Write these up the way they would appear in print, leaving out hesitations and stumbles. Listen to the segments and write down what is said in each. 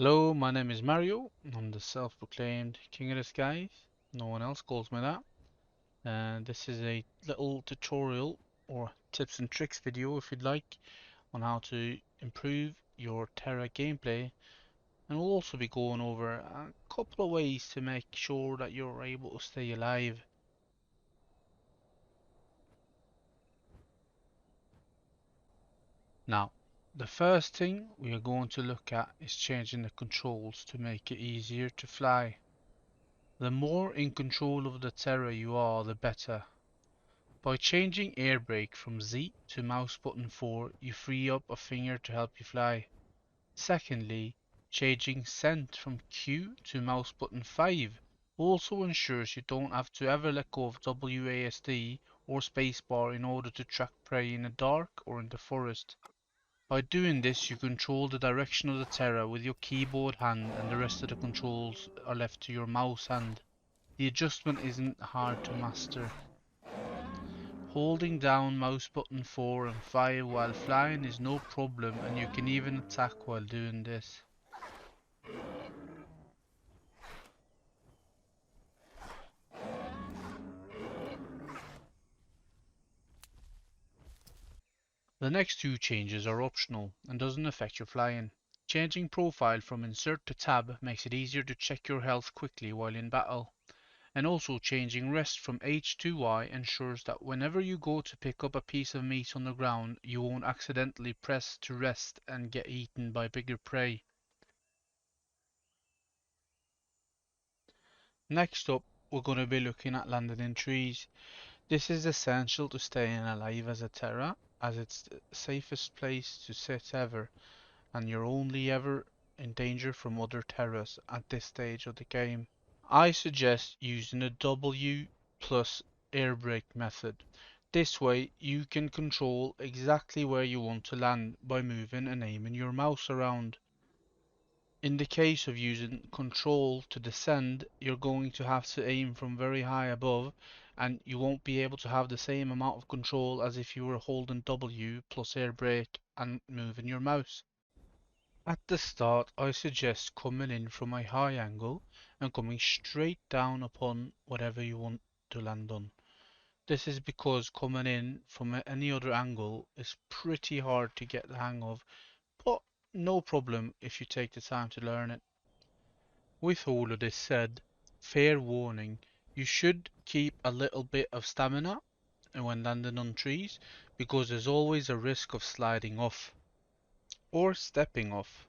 Hello, my name is Mario. I'm the self-proclaimed King of the Skies. No one else calls me that. And this is a little tutorial or tips and tricks video, if you'd like, on how to improve your Ptera gameplay. And we'll also be going over a couple of ways to make sure that you're able to stay alive. Now, the first thing we are going to look at is changing the controls to make it easier to fly. The more in control of the Ptera you are, the better. By changing air brake from Z to mouse button 4, you free up a finger to help you fly. Secondly, changing scent from Q to mouse button 5 also ensures you don't have to ever let go of WASD or spacebar in order to track prey in the dark or in the forest. By doing this, you control the direction of the Terra with your keyboard hand, and the rest of the controls are left to your mouse hand. The adjustment isn't hard to master. Holding down mouse button 4 and 5 while flying is no problem, and you can even attack while doing this. The next two changes are optional and doesn't affect your flying. Changing profile from insert to tab makes it easier to check your health quickly while in battle. And also changing rest from H to Y ensures that whenever you go to pick up a piece of meat on the ground, you won't accidentally press to rest and get eaten by bigger prey. Next up, we're going to be looking at landing in trees. This is essential to staying alive as a Terra, as it's the safest place to sit ever, and you're only ever in danger from other Terras at this stage of the game. I suggest using the W plus air brake method. This way you can control exactly where you want to land by moving and aiming your mouse around. In the case of using control to descend, you're going to have to aim from very high above, and you won't be able to have the same amount of control as if you were holding W plus air brake and moving your mouse. At the start, I suggest coming in from a high angle and coming straight down upon whatever you want to land on. This is because coming in from any other angle is pretty hard to get the hang of, but no problem if you take the time to learn it. With all of this said, fair warning, you should keep a little bit of stamina when landing on trees, because there's always a risk of sliding off or stepping off,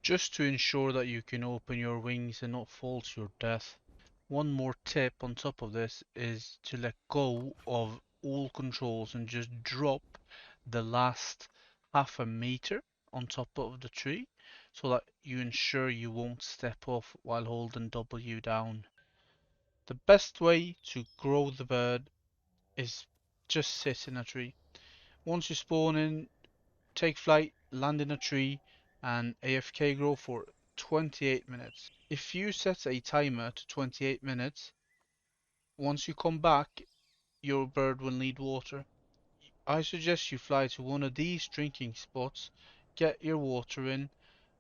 just to ensure that you can open your wings and not fall to your death. One more tip on top of this is to let go of all controls and just drop the last half a meter on top of the tree so that you ensure you won't step off while holding W down. The best way to grow the bird is just sit in a tree. Once you spawn in, take flight, land in a tree, and AFK grow for 28 minutes. If you set a timer to 28 minutes, once you come back, your bird will need water. I suggest you fly to one of these drinking spots, get your water in,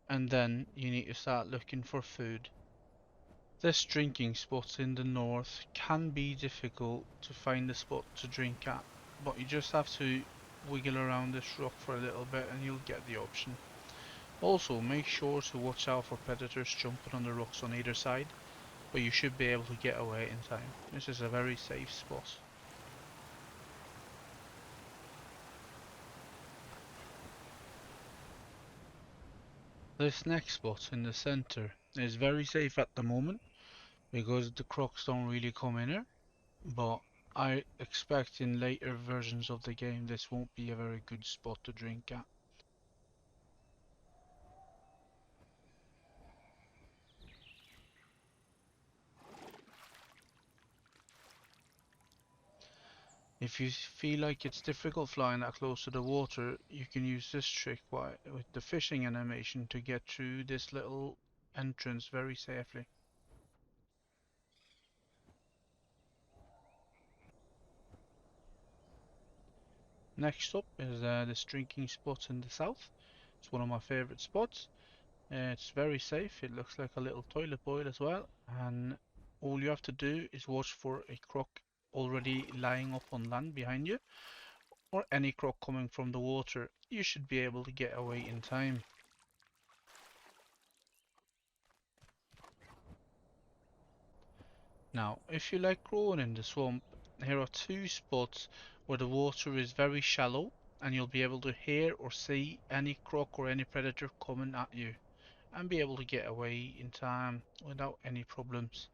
and then you need to start looking for food. This drinking spot in the north can be difficult to find a spot to drink at, but you just have to wiggle around this rock for a little bit and you'll get the option. Also, make sure to watch out for predators jumping on the rocks on either side, but you should be able to get away in time. This is a very safe spot. This next spot in the center is very safe at the moment because the crocs don't really come in here, but I expect in later versions of the game this won't be a very good spot to drink at. If you feel like it's difficult flying that close to the water, you can use this trick with the fishing animation to get through this little entrance very safely. Next up is this drinking spot in the south. It's one of my favorite spots. It's very safe. It looks like a little toilet bowl as well, and all you have to do is watch for a croc already lying up on land behind you, or any croc coming from the water. You should be able to get away in time. Now, if you like growing in the swamp, here are two spots where the water is very shallow and you'll be able to hear or see any croc or any predator coming at you and be able to get away in time without any problems.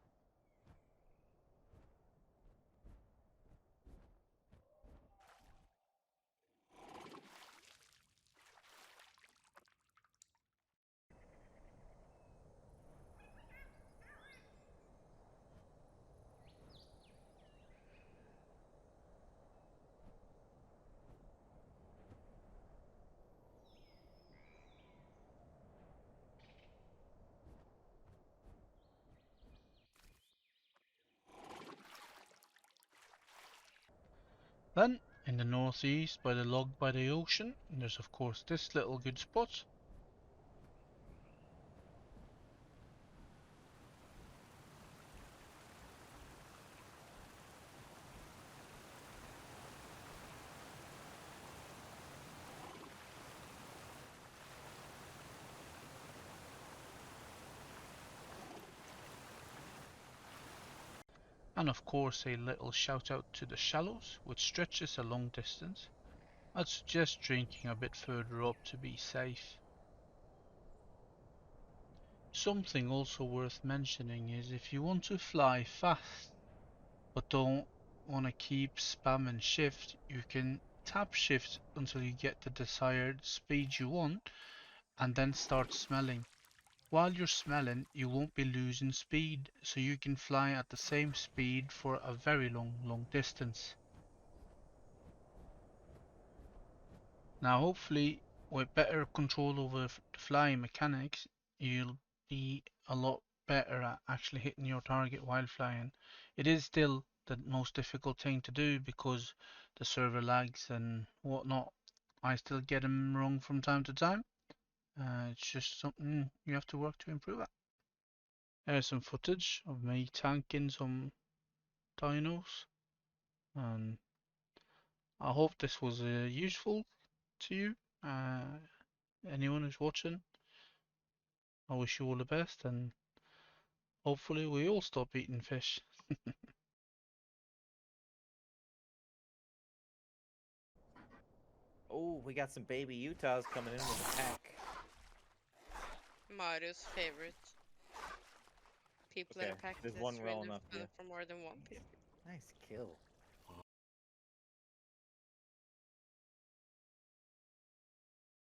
Then, in the northeast by the log by the ocean, there's of course this little good spot. And of course a little shout out to the shallows, which stretches a long distance. I'd suggest drinking a bit further up to be safe. Something also worth mentioning is if you want to fly fast but don't want to keep spamming shift, you can tap shift until you get the desired speed you want and then start smelling. While you're smelling, you won't be losing speed, so you can fly at the same speed for a very long distance. Now hopefully with better control over the flying mechanics, you'll be a lot better at actually hitting your target while flying. It is still the most difficult thing to do because the server lags and whatnot. I still get them wrong from time to time. It's just something you have to work to improve at. There's some footage of me tanking some dinos, and I hope this was useful to you. Anyone who's watching, I wish you all the best, and hopefully we all stop eating fish. Oh, we got some baby Utahs coming in with a pack. Mario's favorite. People that Okay, attack there's this one rolling random up food here. for more than one people. Nice kill.